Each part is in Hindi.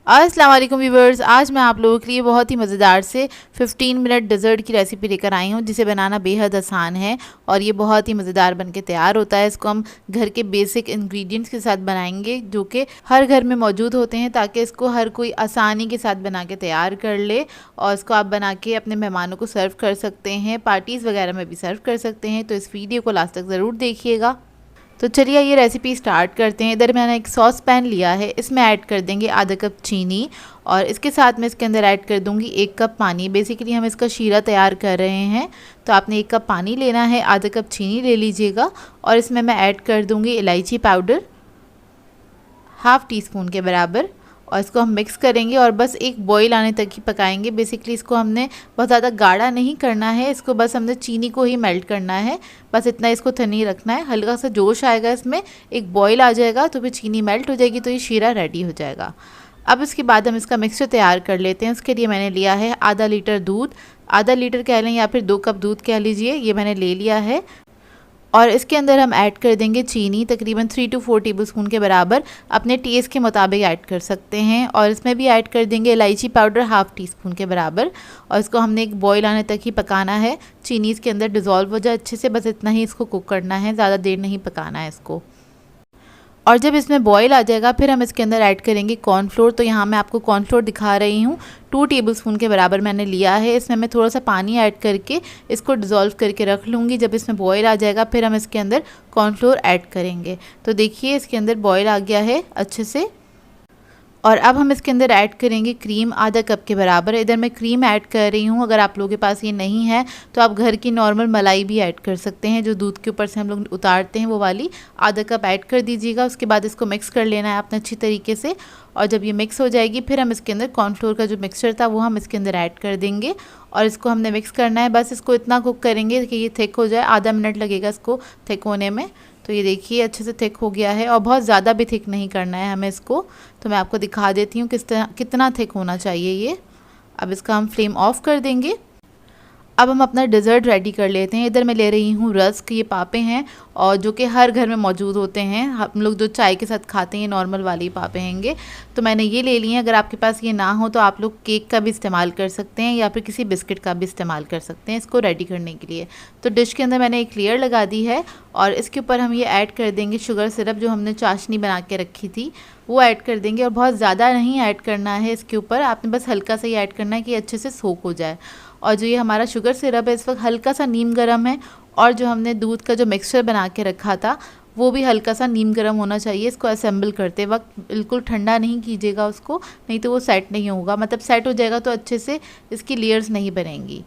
अस्सलाम वालेकुम व्यूवर्स, आज मैं आप लोगों के लिए बहुत ही मज़ेदार से 15 मिनट डेज़र्ट की रेसिपी लेकर आई हूँ, जिसे बनाना बेहद आसान है और ये बहुत ही मज़ेदार बनके तैयार होता है। इसको हम घर के बेसिक इंग्रेडिएंट्स के साथ बनाएंगे, जो कि हर घर में मौजूद होते हैं, ताकि इसको हर कोई आसानी के साथ बना के तैयार कर ले और इसको आप बना के अपने मेहमानों को सर्व कर सकते हैं, पार्टीज़ वगैरह में भी सर्व कर सकते हैं। तो इस वीडियो को लास्ट तक ज़रूर देखिएगा। तो चलिए ये रेसिपी स्टार्ट करते हैं। इधर मैंने एक सॉस पैन लिया है, इसमें ऐड कर देंगे आधा कप चीनी और इसके साथ में इसके अंदर ऐड कर दूंगी 1 कप पानी। बेसिकली हम इसका शीरा तैयार कर रहे हैं, तो आपने 1 कप पानी लेना है, आधा कप चीनी ले लीजिएगा और इसमें मैं ऐड कर दूंगी इलायची पाउडर ½ टीस्पून के बराबर और इसको हम मिक्स करेंगे और बस एक बॉईल आने तक ही पकाएंगे। बेसिकली इसको हमने बहुत ज़्यादा गाढ़ा नहीं करना है, इसको बस हमने चीनी को ही मेल्ट करना है, बस इतना इसको नहीं रखना है। हल्का सा जोश आएगा, इसमें एक बॉईल आ जाएगा तो फिर चीनी मेल्ट हो जाएगी, तो ये शीरा रेडी हो जाएगा। अब इसके बाद हम इसका मिक्सचर तैयार कर लेते हैं। उसके लिए मैंने लिया है आधा लीटर दूध, आधा लीटर कह लें या फिर 2 कप दूध कह लीजिए, ये मैंने ले लिया है। और इसके अंदर हम ऐड कर देंगे चीनी, तकरीबन 3 to 4 टेबलस्पून के बराबर, अपने टेस्ट के मुताबिक ऐड कर सकते हैं। और इसमें भी ऐड कर देंगे इलायची पाउडर ½ टीस्पून के बराबर और इसको हमने एक बॉईल आने तक ही पकाना है। चीनी इसके अंदर डिज़ोल्व हो जाए अच्छे से, बस इतना ही इसको कुक करना है, ज़्यादा देर नहीं पकाना है इसको। और जब इसमें बॉईल आ जाएगा फिर हम इसके अंदर ऐड करेंगे कॉर्नफ्लोर। तो यहाँ मैं आपको कॉर्नफ्लोर दिखा रही हूँ, 2 टेबलस्पून के बराबर मैंने लिया है। इसमें मैं थोड़ा सा पानी ऐड करके इसको डिज़ोल्व करके रख लूँगी। जब इसमें बॉईल आ जाएगा फिर हम इसके अंदर कॉर्नफ्लोर ऐड करेंगे। तो देखिए इसके अंदर बॉईल आ गया है अच्छे से। और अब हम इसके अंदर ऐड करेंगे क्रीम आधा कप के बराबर। इधर मैं क्रीम ऐड कर रही हूँ, अगर आप लोगों के पास ये नहीं है तो आप घर की नॉर्मल मलाई भी ऐड कर सकते हैं, जो दूध के ऊपर से हम लोग उतारते हैं, वो वाली आधा कप ऐड कर दीजिएगा। उसके बाद इसको मिक्स कर लेना है आपने अच्छी तरीके से। और जब ये मिक्स हो जाएगी फिर हम इसके अंदर कॉर्नफ्लोर का जो मिक्सचर था वो हम इसके अंदर ऐड कर देंगे और इसको हमने मिक्स करना है। बस इसको इतना कुक करेंगे कि ये थिक हो जाए, आधा मिनट लगेगा इसको थिक होने में। तो ये देखिए अच्छे से थिक हो गया है और बहुत ज़्यादा भी थिक नहीं करना है हमें इसको। तो मैं आपको दिखा देती हूँ कितना थिक होना चाहिए ये। अब इसका हम फ्लेम ऑफ कर देंगे। अब हम अपना डेज़र्ट रेडी कर लेते हैं। इधर मैं ले रही हूँ रस्क, ये पापे हैं और जो कि हर घर में मौजूद होते हैं, हम लोग जो चाय के साथ खाते हैं, नॉर्मल वाले पापे हैंगे। तो मैंने ये ले लिए हैं। अगर आपके पास ये ना हो तो आप लोग केक का भी इस्तेमाल कर सकते हैं या फिर किसी बिस्किट का भी इस्तेमाल कर सकते हैं इसको रेडी करने के लिए। तो डिश के अंदर मैंने एक लेयर लगा दी है और इसके ऊपर हम ये ऐड कर देंगे शुगर सिरप, जो हमने चाशनी बना के रखी थी वो ऐड कर देंगे। और बहुत ज़्यादा नहीं ऐड करना है इसके ऊपर, आपने बस हल्का सा ही ऐड करना है कि अच्छे से सोक हो जाए। और जो ये हमारा शुगर सिरप है इस वक्त हल्का सा नीम गर्म है और जो हमने दूध का जो मिक्सचर बना के रखा था वो भी हल्का सा नीम गर्म होना चाहिए। इसको असेंबल करते वक्त बिल्कुल ठंडा नहीं कीजिएगा उसको, नहीं तो वो सेट नहीं होगा। मतलब सेट हो जाएगा तो अच्छे से इसकी लेयर्स नहीं बनेंगी।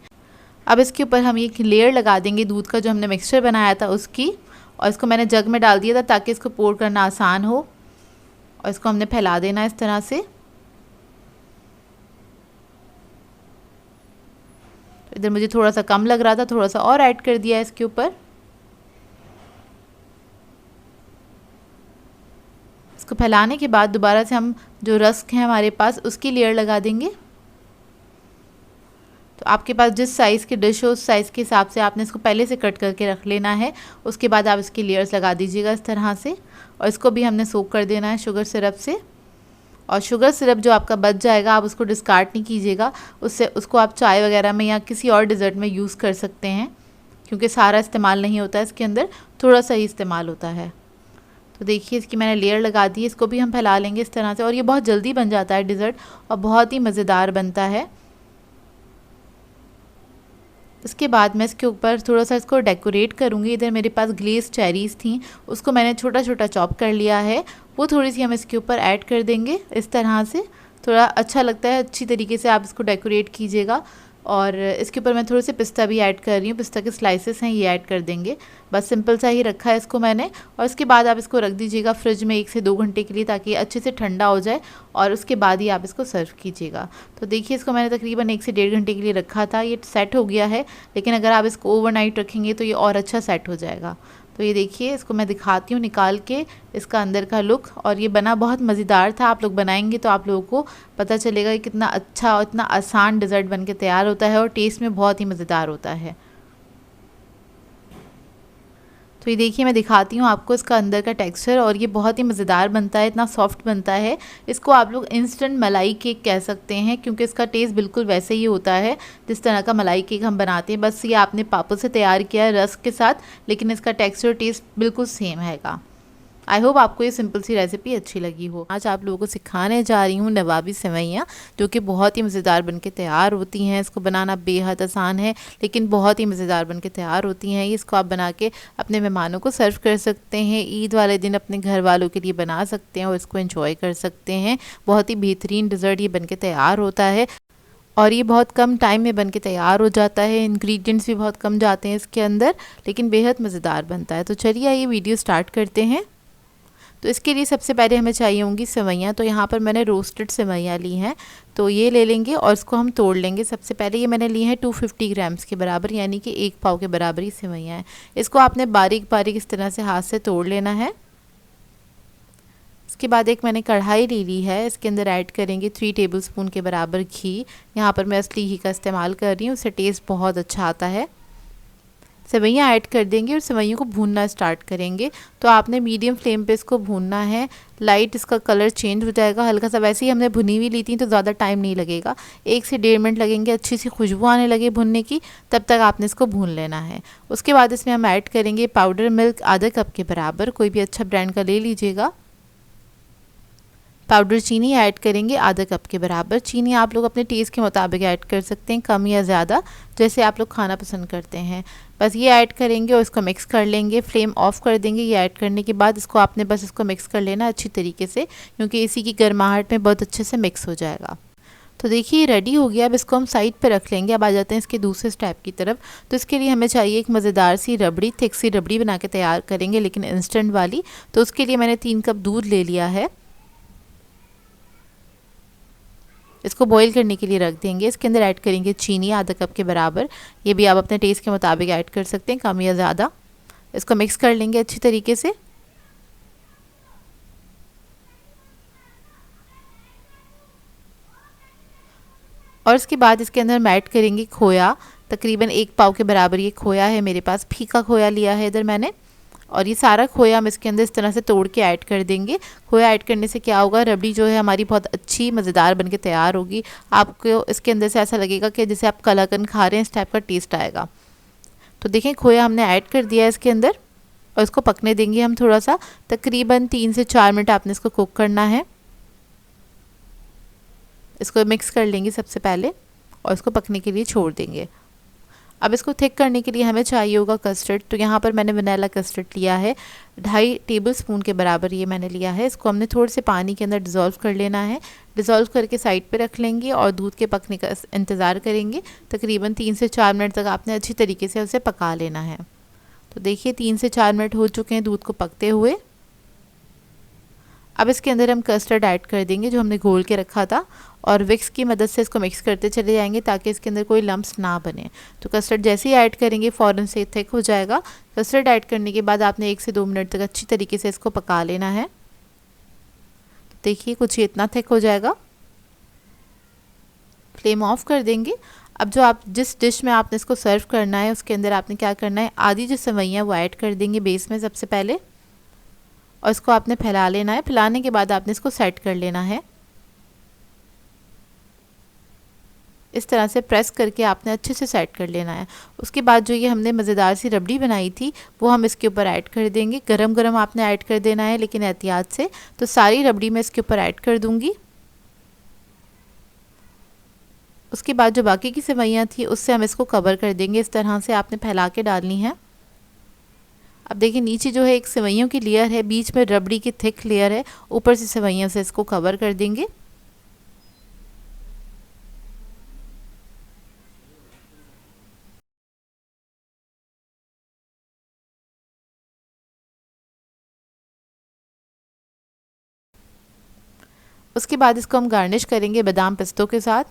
अब इसके ऊपर हम एक लेयर लगा देंगे दूध का जो हमने मिक्सचर बनाया था उसकी, और इसको मैंने जग में डाल दिया था ताकि इसको पोर करना आसान हो। और इसको हमने फैला देना इस तरह से। इधर मुझे थोड़ा सा कम लग रहा था, थोड़ा सा और ऐड कर दिया है इसके ऊपर। इसको फैलाने के बाद दोबारा से हम जो रस्क है हमारे पास उसकी लेयर लगा देंगे। तो आपके पास जिस साइज़ की डिश हो उस साइज़ के हिसाब से आपने इसको पहले से कट करके रख लेना है। उसके बाद आप इसकी लेयर्स लगा दीजिएगा इस तरह से और इसको भी हमने सोक कर देना है शुगर सिरप से। और शुगर सिरप जो आपका बच जाएगा आप उसको डिस्कार्ड नहीं कीजिएगा, उसको आप चाय वगैरह में या किसी और डिज़र्ट में यूज़ कर सकते हैं, क्योंकि सारा इस्तेमाल नहीं होता है इसके अंदर, थोड़ा सा ही इस्तेमाल होता है। तो देखिए इसकी मैंने लेयर लगा दी है, इसको भी हम फैला लेंगे इस तरह से। और ये बहुत जल्दी बन जाता है डिज़र्ट और बहुत ही मज़ेदार बनता है। इसके बाद मैं इसके ऊपर थोड़ा सा इसको डेकोरेट करूँगी। इधर मेरे पास ग्लेज़ चेरीज़ थी, उसको मैंने छोटा छोटा चॉप कर लिया है, वो थोड़ी सी हम इसके ऊपर ऐड कर देंगे इस तरह से। थोड़ा अच्छा लगता है, अच्छी तरीके से आप इसको डेकोरेट कीजिएगा। और इसके ऊपर मैं थोड़े से पिस्ता भी ऐड कर रही हूँ, पिस्ता के स्लाइसेस हैं ये ऐड कर देंगे। बस सिंपल सा ही रखा है इसको मैंने। और इसके बाद आप इसको रख दीजिएगा फ्रिज में 1 से 2 घंटे के लिए, ताकि अच्छे से ठंडा हो जाए और उसके बाद ही आप इसको सर्व कीजिएगा। तो देखिए इसको मैंने तकरीबन 1 से 1.5 घंटे के लिए रखा था, ये सेट हो गया है। लेकिन अगर आप इसको ओवरनाइट रखेंगे तो ये और अच्छा सेट हो जाएगा। तो ये देखिए इसको मैं दिखाती हूँ निकाल के इसका अंदर का लुक, और ये बना बहुत मज़ेदार था। आप लोग बनाएंगे तो आप लोगों को पता चलेगा कि कितना अच्छा और इतना आसान डिज़र्ट बन के तैयार होता है और टेस्ट में बहुत ही मज़ेदार होता है। तो ये देखिए मैं दिखाती हूँ आपको इसका अंदर का टेक्सचर, और ये बहुत ही मज़ेदार बनता है, इतना सॉफ्ट बनता है। इसको आप लोग इंस्टेंट मलाई केक कह सकते हैं, क्योंकि इसका टेस्ट बिल्कुल वैसे ही होता है जिस तरह का मलाई केक हम बनाते हैं। बस ये आपने पापड़ से तैयार किया है रस्क के साथ, लेकिन इसका टेक्सचर टेस्ट बिल्कुल सेम हैगा। आई होप आपको ये सिंपल सी रेसिपी अच्छी लगी हो। आज आप लोगों को सिखाने जा रही हूँ नवाबी सेवइयाँ, जो कि बहुत ही मज़ेदार बनके तैयार होती हैं। इसको बनाना बेहद आसान है, लेकिन बहुत ही मज़ेदार बनके तैयार होती हैं। इसको आप बना के अपने मेहमानों को सर्व कर सकते हैं। ईद वाले दिन अपने घर वालों के लिए बना सकते हैं और इसको एंजॉय कर सकते हैं। बहुत ही बेहतरीन डिज़र्ट ये बनके तैयार होता है, और ये बहुत कम टाइम में बनके तैयार हो जाता है। इंग्रेडिएंट्स भी बहुत कम जाते हैं इसके अंदर, लेकिन बेहद मज़ेदार बनता है। तो चलिए आइए वीडियो स्टार्ट करते हैं। तो इसके लिए सबसे पहले हमें चाहिए होंगी सेवइयाँ। तो यहाँ पर मैंने रोस्टेड सेवइयाँ ली हैं, तो ये ले लेंगे और इसको हम तोड़ लेंगे। सबसे पहले ये मैंने ली है 250 ग्राम्स के बराबर, यानी कि 1 पाव के बराबर ही सेवइयाँ हैं। इसको आपने बारीक बारीक इस तरह से हाथ से तोड़ लेना है। इसके बाद एक मैंने कढ़ाई ले ली है, इसके अंदर ऐड करेंगे 3 टेबलस्पून के बराबर घी। यहाँ पर मैं असली घी का इस्तेमाल कर रही हूँ, उससे टेस्ट बहुत अच्छा आता है। सेवइयाँ ऐड कर देंगे और सेवइयों को भूनना स्टार्ट करेंगे। तो आपने मीडियम फ्लेम पे इसको भूनना है। लाइट इसका कलर चेंज हो जाएगा हल्का सा। वैसे ही हमने भुनी हुई ली थी तो ज़्यादा टाइम नहीं लगेगा, 1 से 1.5 मिनट लगेंगे। अच्छी सी खुशबू आने लगे भुनने की, तब तक आपने इसको भून लेना है। उसके बाद इसमें हम ऐड करेंगे पाउडर मिल्क आधा कप के बराबर, कोई भी अच्छा ब्रांड का ले लीजिएगा। पाउडर चीनी ऐड करेंगे आधा कप के बराबर। चीनी आप लोग अपने टेस्ट के मुताबिक ऐड कर सकते हैं, कम या ज़्यादा, जैसे आप लोग खाना पसंद करते हैं। बस ये ऐड करेंगे और इसको मिक्स कर लेंगे। फ्लेम ऑफ कर देंगे। ये ऐड करने के बाद इसको आपने बस इसको मिक्स कर लेना अच्छी तरीके से, क्योंकि इसी की गर्माहट में बहुत अच्छे से मिक्स हो जाएगा। तो देखिए रेडी हो गया। अब इसको हम साइड पे रख लेंगे। अब आ जाते हैं इसके दूसरे स्टेप की तरफ। तो इसके लिए हमें चाहिए एक मज़ेदार सी रबड़ी, थिक सी रबड़ी बना के तैयार करेंगे, लेकिन इंस्टेंट वाली। तो उसके लिए मैंने 3 कप दूध ले लिया है, इसको बॉईल करने के लिए रख देंगे। इसके अंदर ऐड करेंगे चीनी आधा कप के बराबर। ये भी आप अपने टेस्ट के मुताबिक ऐड कर सकते हैं, कम या ज़्यादा। इसको मिक्स कर लेंगे अच्छी तरीके से। और इसके बाद इसके अंदर हम ऐड करेंगे खोया, तकरीबन 1 पाव के बराबर ये खोया है मेरे पास। फीका खोया लिया है इधर मैंने, और ये सारा खोया हम इसके अंदर इस तरह से तोड़ के ऐड कर देंगे। खोया ऐड करने से क्या होगा, रबड़ी जो है हमारी बहुत अच्छी मज़ेदार बनके तैयार होगी। आपको इसके अंदर से ऐसा लगेगा कि जैसे आप कलाकंद खा रहे हैं, इस टाइप का टेस्ट आएगा। तो देखें खोया हमने ऐड कर दिया है इसके अंदर, और इसको पकने देंगे हम थोड़ा सा। तकरीबन 3 से 4 मिनट आपने इसको कुक करना है। इसको मिक्स कर लेंगे सबसे पहले और इसको पकने के लिए छोड़ देंगे। अब इसको थिक करने के लिए हमें चाहिए होगा कस्टर्ड। तो यहाँ पर मैंने वनीला कस्टर्ड लिया है, 2.5 टेबलस्पून के बराबर ये मैंने लिया है। इसको हमने थोड़े से पानी के अंदर डिज़ोल्व कर लेना है। डिज़ोल्व करके साइड पे रख लेंगे और दूध के पकने का इंतज़ार करेंगे। तकरीबन 3 से 4 मिनट तक आपने अच्छी तरीके से उसे पका लेना है। तो देखिए 3 से 4 मिनट हो चुके हैं दूध को पकते हुए। अब इसके अंदर हम कस्टर्ड ऐड कर देंगे जो हमने घोल के रखा था, और विक्स की मदद से इसको मिक्स करते चले जाएंगे ताकि इसके अंदर कोई लम्प्स ना बने। तो कस्टर्ड जैसे ही ऐड करेंगे फ़ौरन से थिक हो जाएगा। कस्टर्ड ऐड करने के बाद आपने 1 से 2 मिनट तक अच्छी तरीके से इसको पका लेना है। तो देखिए कुछ ये इतना थिक हो जाएगा। फ्लेम ऑफ कर देंगे। अब जो आप जिस डिश में आपने इसको सर्व करना है उसके अंदर आपने क्या करना है, आधी जो सेवइयाँ वो ऐड कर देंगे बेस में सबसे पहले, और इसको आपने फैला लेना है। फैलाने के बाद आपने इसको सेट कर लेना है। इस तरह से प्रेस करके आपने अच्छे से सेट कर लेना है। उसके बाद जो ये हमने मज़ेदार सी रबड़ी बनाई थी वो हम इसके ऊपर ऐड कर देंगे। गरम गरम आपने ऐड कर देना है, लेकिन एहतियात से। तो सारी रबड़ी मैं इसके ऊपर ऐड कर दूँगी। उसके बाद जो बाकी की सेवइयाँ थी उससे हम इसको कवर कर देंगे। इस तरह से आपने फैला के डालनी है। अब देखिए नीचे जो है एक सेवइयों की लेयर है, बीच में रबड़ी की थिक लेयर है, ऊपर से सेवइयों से इसको कवर कर देंगे। उसके बाद इसको हम गार्निश करेंगे बादाम पिस्तों के साथ।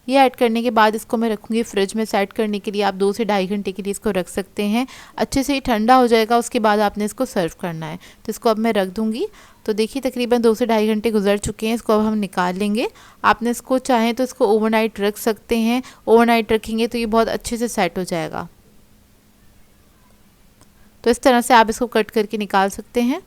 ये ऐड करने के बाद इसको मैं रखूँगी फ्रिज में सेट करने के लिए। आप 2 से ढाई घंटे के लिए इसको रख सकते हैं। अच्छे से ही ठंडा हो जाएगा, उसके बाद आपने इसको सर्व करना है। तो इसको अब मैं रख दूँगी। तो देखिए तकरीबन 2 से ढाई घंटे गुजर चुके हैं। इसको अब हम निकाल लेंगे। आपने इसको चाहें तो इसको ओवरनाइट रख सकते हैं। ओवरनाइट रखेंगे तो ये बहुत अच्छे से सेट हो जाएगा। तो इस तरह से आप इसको कट करके निकाल सकते हैं।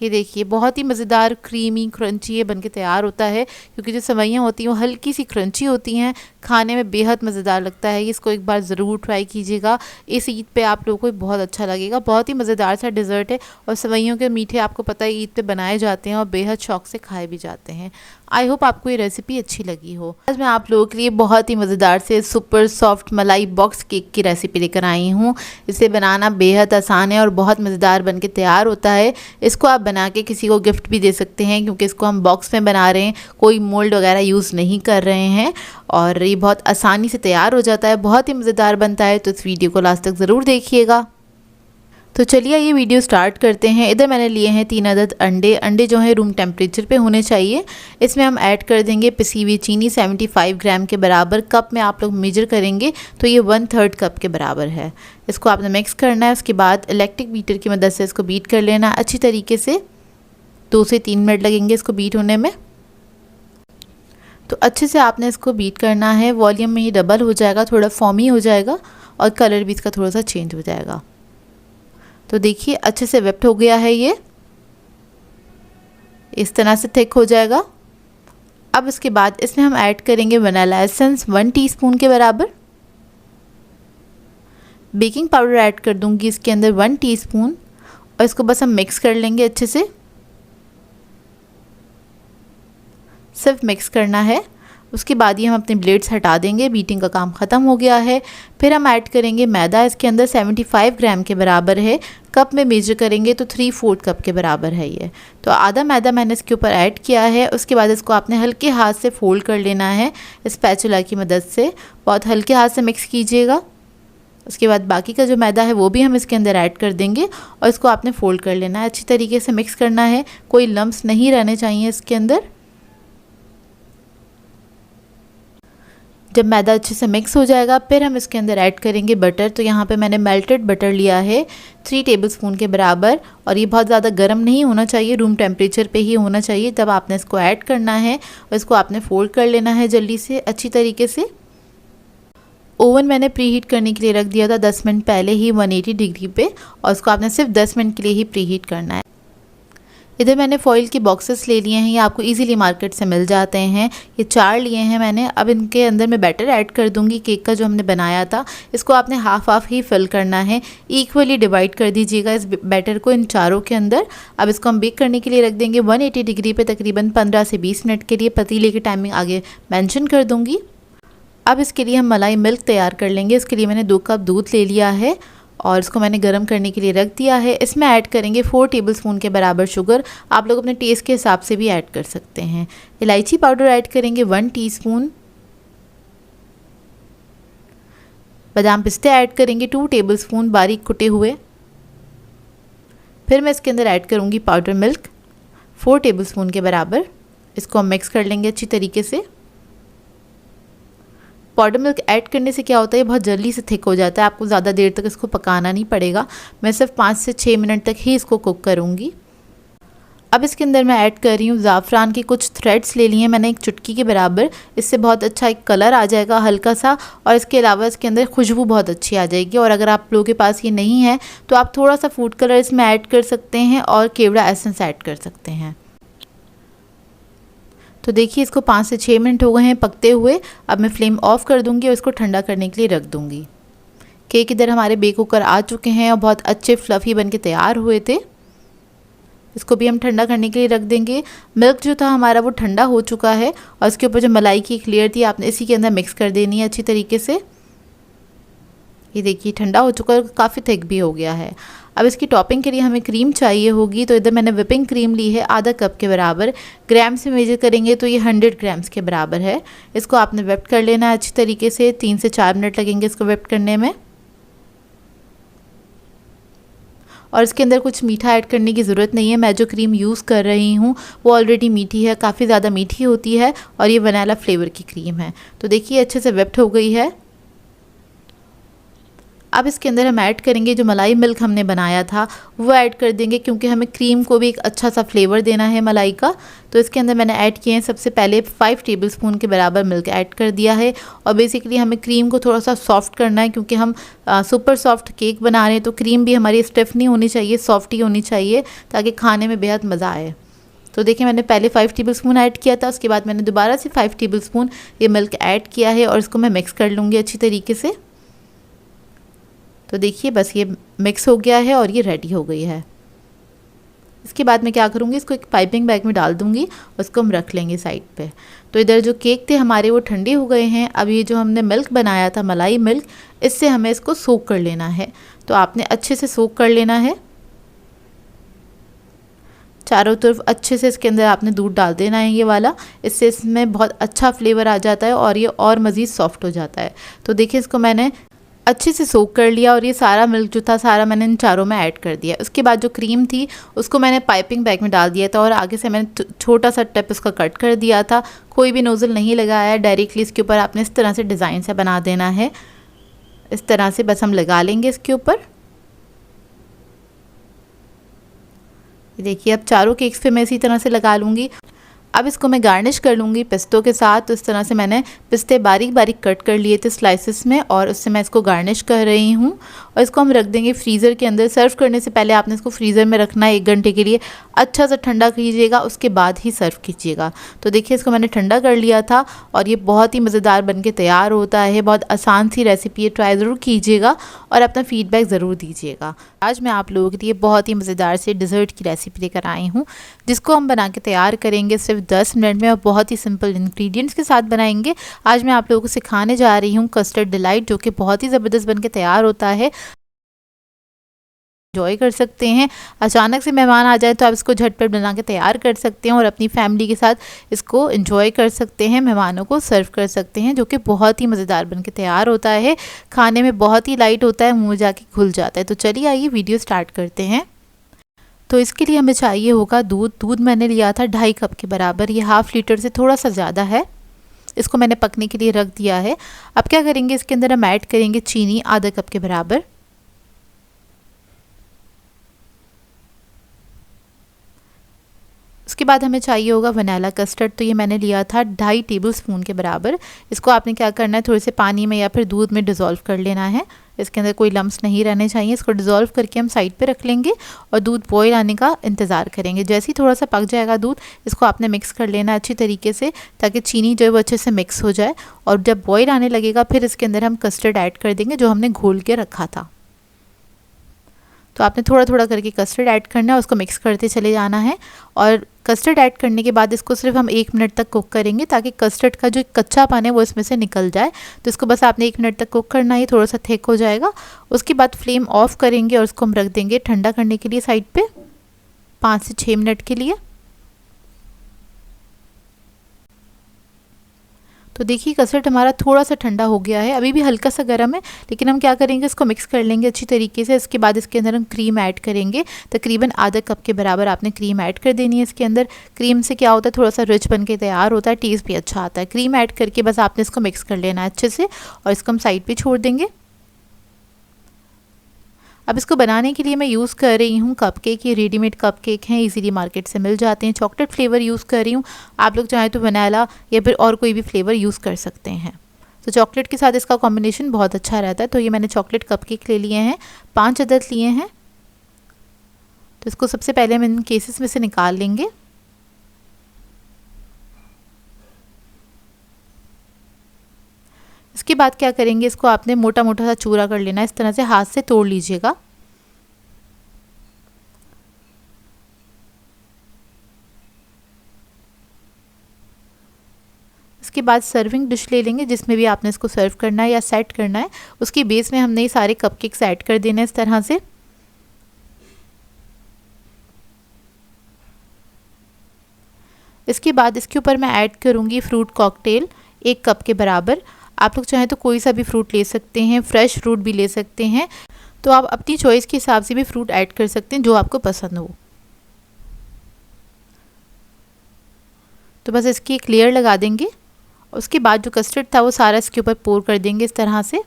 ये देखिए बहुत ही मज़ेदार क्रीमी क्रंची ये बनके तैयार होता है, क्योंकि जो सेवइयाँ होती हैं वो हल्की सी क्रंची होती हैं, खाने में बेहद मज़ेदार लगता है। इसको एक बार ज़रूर ट्राई कीजिएगा। इस ईद पे आप लोगों को बहुत अच्छा लगेगा। बहुत ही मज़ेदार सा डिज़र्ट है और सेवइयों के मीठे आपको पता है ईद पे बनाए जाते हैं और बेहद शौक से खाए भी जाते हैं। आई होप आपको ये रेसिपी अच्छी लगी हो। आज मैं आप लोगों के लिए बहुत ही मज़ेदार से सुपर सॉफ्ट मलाई बॉक्स केक की रेसिपी लेकर आई हूँ। इसे बनाना बेहद आसान है और बहुत मज़ेदार बनके तैयार होता है। इसको आप बना के किसी को गिफ्ट भी दे सकते हैं, क्योंकि इसको हम बॉक्स में बना रहे हैं, कोई मोल्ड वगैरह यूज़ नहीं कर रहे हैं और ये बहुत आसानी से तैयार हो जाता है। बहुत ही मज़ेदार बनता है। तो इस वीडियो को लास्ट तक ज़रूर देखिएगा। तो चलिए ये वीडियो स्टार्ट करते हैं। इधर मैंने लिए हैं 3 अदद अंडे। अंडे जो है रूम टेम्परेचर पे होने चाहिए। इसमें हम ऐड कर देंगे पिसी हुई चीनी 75 ग्राम के बराबर। कप में आप लोग मेजर करेंगे तो ये 1/3 कप के बराबर है। इसको आपने मिक्स करना है। उसके बाद इलेक्ट्रिक बीटर की मदद से इसको बीट कर लेना अच्छी तरीके से। 2 से 3 मिनट लगेंगे इसको बीट होने में। तो अच्छे से आपने इसको बीट करना है। वॉल्यूम में ये डबल हो जाएगा, थोड़ा फॉर्मी हो जाएगा और कलर भी इसका थोड़ा सा चेंज हो जाएगा। तो देखिए अच्छे से वेप्ट हो गया है ये, इस तरह से थिक हो जाएगा। अब इसके बाद इसमें हम ऐड करेंगे वनीला एसेंस 1 टीस्पून के बराबर। बेकिंग पाउडर ऐड कर दूंगी इसके अंदर 1 टीस्पून और इसको बस हम मिक्स कर लेंगे अच्छे से। सिर्फ मिक्स करना है। उसके बाद ही हम अपने ब्लेड्स हटा देंगे। बीटिंग का काम ख़त्म हो गया है। फिर हम ऐड करेंगे मैदा। इसके अंदर 75 ग्राम के बराबर है। कप में मेजर करेंगे तो 3/4 कप के बराबर है ये। तो आधा मैदा मैंने इसके ऊपर ऐड किया है। उसके बाद इसको आपने हल्के हाथ से फोल्ड कर लेना है स्पैचुला की मदद से। बहुत हल्के हाथ से मिक्स कीजिएगा। उसके बाद बाकी का जो मैदा है वो भी हम इसके अंदर ऐड कर देंगे और इसको आपने फ़ोल्ड कर लेना है। अच्छी तरीके से मिक्स करना है, कोई लम्प्स नहीं रहने चाहिए इसके अंदर। जब मैदा अच्छे से मिक्स हो जाएगा फिर हम इसके अंदर ऐड करेंगे बटर। तो यहाँ पे मैंने मेल्टेड बटर लिया है 3 टेबलस्पून के बराबर और ये बहुत ज़्यादा गर्म नहीं होना चाहिए, रूम टेम्परेचर पे ही होना चाहिए। तब आपने इसको ऐड करना है और इसको आपने फोल्ड कर लेना है जल्दी से अच्छी तरीके से। ओवन मैंने प्रीहीट करने के लिए रख दिया था 10 मिनट पहले ही 180 डिग्री पे और उसको आपने सिर्फ 10 मिनट के लिए ही प्रीहीट करना है। इधर मैंने फॉइल के बॉक्सेस ले लिए हैं, ये आपको इजीली मार्केट से मिल जाते हैं। ये 4 लिए हैं मैंने। अब इनके अंदर मैं बैटर ऐड कर दूंगी केक का जो हमने बनाया था। इसको आपने हाफ ही फिल करना है, इक्वली डिवाइड कर दीजिएगा इस बैटर को इन चारों के अंदर। अब इसको हम बेक करने के लिए रख देंगे 180 डिग्री पे तकरीबन 15 से 20 मिनट के लिए। पतीले की टाइमिंग आगे मेंशन कर दूंगी। अब इसके लिए हम मलाई मिल्क तैयार कर लेंगे। इसके लिए मैंने 2 कप दूध ले लिया है और इसको मैंने गर्म करने के लिए रख दिया है। इसमें ऐड करेंगे 4 टेबलस्पून के बराबर शुगर। आप लोग अपने टेस्ट के हिसाब से भी ऐड कर सकते हैं। इलायची पाउडर ऐड करेंगे 1 टीस्पून। बादाम पिस्ते ऐड करेंगे 2 टेबलस्पून बारीक कुटे हुए। फिर मैं इसके अंदर ऐड करूँगी पाउडर मिल्क 4 टेबलस्पून के बराबर। इसको हम मिक्स कर लेंगे अच्छी तरीके से। पाउडर मिल्क ऐड करने से क्या होता है, बहुत जल्दी से थिक हो जाता है। आपको ज़्यादा देर तक इसको पकाना नहीं पड़ेगा। मैं सिर्फ 5 से 6 मिनट तक ही इसको कुक करूँगी। अब इसके अंदर मैं ऐड कर रही हूँ ज़ाफ़रान के कुछ थ्रेड्स ले लिए हैं मैंने 1 चुटकी के बराबर। इससे बहुत अच्छा एक कलर आ जाएगा हल्का सा और इसके अलावा इसके अंदर खुशबू बहुत अच्छी आ जाएगी। और अगर आप लोगों के पास ये नहीं है तो आप थोड़ा सा फूड कलर इसमें ऐड कर सकते हैं और केवड़ा एसेंस ऐड कर सकते हैं। तो देखिए इसको 5 से 6 मिनट हो गए हैं पकते हुए। अब मैं फ्लेम ऑफ कर दूंगी और इसको ठंडा करने के लिए रख दूंगी। केक इधर हमारे बेक होकर आ चुके हैं और बहुत अच्छे फ्लफ़ी बनके तैयार हुए थे। इसको भी हम ठंडा करने के लिए रख देंगे। मिल्क जो था हमारा वो ठंडा हो चुका है और इसके ऊपर जो मलाई की एक लेयर थी आपने इसी के अंदर मिक्स कर देनी है अच्छी तरीके से। ये देखिए ठंडा हो चुका है, काफ़ी थिक भी हो गया है। अब इसकी टॉपिंग के लिए हमें क्रीम चाहिए होगी। तो इधर मैंने व्हिपिंग क्रीम ली है आधा कप के बराबर। ग्राम से मेजर करेंगे तो ये 100 ग्राम्स के बराबर है। इसको आपने व्हिप कर लेना है अच्छी तरीके से। 3 से 4 मिनट लगेंगे इसको व्हिप करने में। और इसके अंदर कुछ मीठा ऐड करने की ज़रूरत नहीं है। मैं जो क्रीम यूज़ कर रही हूँ वो ऑलरेडी मीठी है, काफ़ी ज़्यादा मीठी होती है और ये वनीला फ्लेवर की क्रीम है। तो देखिए अच्छे से व्हिप्ड हो गई है। अब इसके अंदर हम ऐड करेंगे जो मलाई मिल्क हमने बनाया था वो ऐड कर देंगे, क्योंकि हमें क्रीम को भी एक अच्छा सा फ्लेवर देना है मलाई का। तो इसके अंदर मैंने ऐड किए हैं सबसे पहले 5 टेबलस्पून के बराबर मिल्क ऐड कर दिया है। और बेसिकली हमें क्रीम को थोड़ा सा सॉफ्ट करना है, क्योंकि हम सुपर सॉफ्ट केक बना रहे हैं, तो क्रीम भी हमारी स्टिफ नहीं होनी चाहिए, सॉफ्ट ही होनी चाहिए, ताकि खाने में बेहद मज़ा आए। तो देखिए मैंने पहले 5 टेबलस्पून ऐड किया था, उसके बाद मैंने दोबारा से 5 टेबलस्पून ये मिल्क ऐड किया है और इसको मैं मिक्स कर लूँगी अच्छी तरीके से। तो देखिए बस ये मिक्स हो गया है और ये रेडी हो गई है। इसके बाद मैं क्या करूँगी, इसको एक पाइपिंग बैग में डाल दूँगी, उसको हम रख लेंगे साइड पे। तो इधर जो केक थे हमारे वो ठंडे हो गए हैं। अब ये जो हमने मिल्क बनाया था मलाई मिल्क, इससे हमें इसको सोक कर लेना है। तो आपने अच्छे से सोक कर लेना है, चारों तरफ अच्छे से इसके अंदर आपने दूध डाल देना है ये वाला। इससे इसमें बहुत अच्छा फ्लेवर आ जाता है और ये और मज़ीद सॉफ्ट हो जाता है। तो देखिए इसको मैंने अच्छे से सोक कर लिया और ये सारा मिल्क जो था सारा मैंने इन चारों में ऐड कर दिया। उसके बाद जो क्रीम थी उसको मैंने पाइपिंग बैग में डाल दिया था और आगे से मैंने छोटा सा टिप इसका कट कर दिया था। कोई भी नोज़ल नहीं लगाया है, डायरेक्टली इसके ऊपर आपने इस तरह से डिज़ाइन से बना देना है। इस तरह से बस हम लगा लेंगे इसके ऊपर। देखिए अब चारों केक्स पे मैं इसी तरह से लगा लूँगी। अब इसको मैं गार्निश कर लूँगी पिस्तों के साथ। तो इस तरह से मैंने पिस्ते बारीक बारीक कट कर लिए थे स्लाइसेस में और उससे मैं इसको गार्निश कर रही हूँ। और इसको हम रख देंगे फ्रीज़र के अंदर। सर्व करने से पहले आपने इसको फ्रीज़र में रखना है 1 घंटे के लिए। अच्छा सा ठंडा कीजिएगा, उसके बाद ही सर्व कीजिएगा। तो देखिए इसको मैंने ठंडा कर लिया था और ये बहुत ही मज़ेदार बन के तैयार होता है। बहुत आसान सी रेसिपी है, ट्राई ज़रूर कीजिएगा और अपना फ़ीडबैक ज़रूर दीजिएगा। आज मैं आप लोगों के लिए बहुत ही मज़ेदार से डिज़र्ट की रेसिपी लेकर आई हूँ, जिसको हम बना के तैयार करेंगे सिर्फ 10 मिनट में और बहुत ही सिंपल इंग्रेडिएंट्स के साथ बनाएंगे। आज मैं आप लोगों को सिखाने जा रही हूँ कस्टर्ड डिलाइट, जो कि बहुत ही ज़बरदस्त बन के तैयार होता है। एंजॉय कर सकते हैं। अचानक से मेहमान आ जाए तो आप इसको झटपट बना के तैयार कर सकते हैं और अपनी फैमिली के साथ इसको एंजॉय कर सकते हैं, मेहमानों को सर्व कर सकते हैं, जो कि बहुत ही मज़ेदार बन के तैयार होता है। खाने में बहुत ही लाइट होता है, मुँह जाके घुल जाता है। तो चलिए आइए वीडियो स्टार्ट करते हैं। तो इसके लिए हमें चाहिए होगा दूध मैंने लिया था 2.5 कप के बराबर। ये हाफ़ लीटर से थोड़ा सा ज़्यादा है। इसको मैंने पकने के लिए रख दिया है। अब क्या करेंगे, इसके अंदर हम ऐड करेंगे चीनी आधा कप के बराबर। उसके बाद हमें चाहिए होगा वनीला कस्टर्ड। तो ये मैंने लिया था 2.5 टेबलस्पून के बराबर। इसको आपने क्या करना है, थोड़े से पानी में या फिर दूध में डिज़ोल्व कर लेना है। इसके अंदर कोई लम्स नहीं रहने चाहिए। इसको डिज़ोल्व करके हम साइड पे रख लेंगे और दूध बॉयल आने का इंतज़ार करेंगे। जैसे ही थोड़ा सा पक जाएगा दूध, इसको आपने मिक्स कर लेना अच्छी तरीके से, ताकि चीनी जो है वो अच्छे से मिक्स हो जाए। और जब बॉयल आने लगेगा फिर इसके अंदर हम कस्टर्ड ऐड कर देंगे जो हमने घोल के रखा था। तो आपने थोड़ा थोड़ा करके कस्टर्ड ऐड करना है, उसको मिक्स करते चले जाना है। और कस्टर्ड ऐड करने के बाद इसको सिर्फ हम 1 मिनट तक कुक करेंगे, ताकि कस्टर्ड का जो कच्चापन है वो इसमें से निकल जाए। तो इसको बस आपने 1 मिनट तक कुक करना है, ये थोड़ा सा थिक हो जाएगा। उसके बाद फ्लेम ऑफ करेंगे और उसको हम रख देंगे ठंडा करने के लिए साइड पे 5 से 6 मिनट के लिए। तो देखिए कस्टर्ड हमारा थोड़ा सा ठंडा हो गया है, अभी भी हल्का सा गर्म है, लेकिन हम क्या करेंगे, इसको मिक्स कर लेंगे अच्छी तरीके से। इसके बाद इसके अंदर हम क्रीम ऐड करेंगे। तकरीबन आधा कप के बराबर आपने क्रीम ऐड कर देनी है इसके अंदर। क्रीम से क्या होता है, थोड़ा सा रिच बन के तैयार होता है, टेस्ट भी अच्छा आता है। क्रीम ऐड करके बस आपने इसको मिक्स कर लेना है अच्छे से और इसको हम साइड पर छोड़ देंगे। अब इसको बनाने के लिए मैं यूज़ कर रही हूँ कपकेक। ये रेडीमेड कपकेक हैं, इजीली मार्केट से मिल जाते हैं। चॉकलेट फ्लेवर यूज़ कर रही हूँ, आप लोग चाहें तो वनीला या फिर और कोई भी फ्लेवर यूज़ कर सकते हैं। तो चॉकलेट के साथ इसका कॉम्बिनेशन बहुत अच्छा रहता है। तो ये मैंने चॉकलेट कपकेक ले लिए हैं, 5 अदद लिए हैं। तो इसको सबसे पहले हम इन केसेस में से निकाल लेंगे। इसके बाद क्या करेंगे, इसको आपने मोटा मोटा सा चूरा कर लेना है, इस तरह से हाथ से तोड़ लीजिएगा। इसके बाद सर्विंग डिश ले लेंगे, जिसमें भी आपने इसको सर्व करना है या सेट करना है। उसकी बेस में हमने ये सारे कपकेक्स ऐड कर देने इस तरह से। इसके बाद इसके ऊपर मैं ऐड करूँगी फ्रूट कॉकटेल 1 कप के बराबर। आप लोग चाहें तो कोई सा भी फ्रूट ले सकते हैं, फ्रेश फ्रूट भी ले सकते हैं। तो आप अपनी चॉइस के हिसाब से भी फ्रूट ऐड कर सकते हैं जो आपको पसंद हो। तो बस इसकी एक लेयर लगा देंगे। उसके बाद जो कस्टर्ड था वो सारा इसके ऊपर पोर कर देंगे इस तरह से।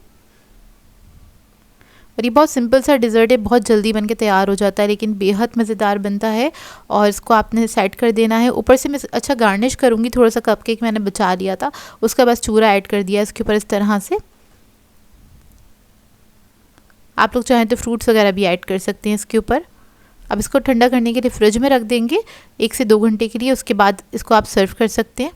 और ये बहुत सिंपल सा डिज़र्ट है, बहुत जल्दी बन के तैयार हो जाता है, लेकिन बेहद मज़ेदार बनता है। और इसको आपने सेट कर देना है। ऊपर से मैं अच्छा गार्निश करूँगी, थोड़ा सा कपकेक मैंने बचा लिया था, उसका बस चूरा ऐड कर दिया इसके ऊपर इस तरह से। आप लोग चाहें तो फ्रूट्स वगैरह भी ऐड कर सकते हैं इसके ऊपर। अब इसको ठंडा करने के लिए फ्रिज में रख देंगे 1 से 2 घंटे के लिए। उसके बाद इसको आप सर्व कर सकते हैं।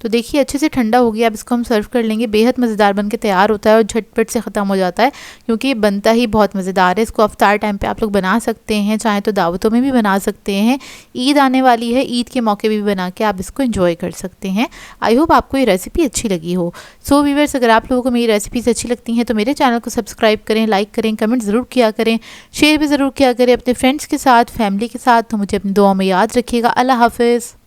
तो देखिए अच्छे से ठंडा हो गया। अब इसको हम सर्व कर लेंगे। बेहद मज़ेदार बन के तैयार होता है और झटपट से ख़त्म हो जाता है, क्योंकि ये बनता ही बहुत मज़ेदार है। इसको अफ्तार टाइम पे आप लोग बना सकते हैं, चाहे तो दावतों में भी बना सकते हैं। ईद आने वाली है, ईद के मौके भी बना के आप इसको एंजॉय कर सकते हैं। आई होप आपको ये रेसिपी अच्छी लगी हो। सो व्यूअर्स, अगर आप लोगों को मेरी रेसिपीज़ अच्छी लगती हैं तो मेरे चैनल को सब्सक्राइब करें, लाइक करें, कमेंट ज़रूर किया करें, शेयर भी ज़रूर किया करें अपने फ्रेंड्स के साथ, फैमिली के साथ। तो मुझे अपनी दुआ में याद रखिएगा। अल्लाह हाफ़िज़।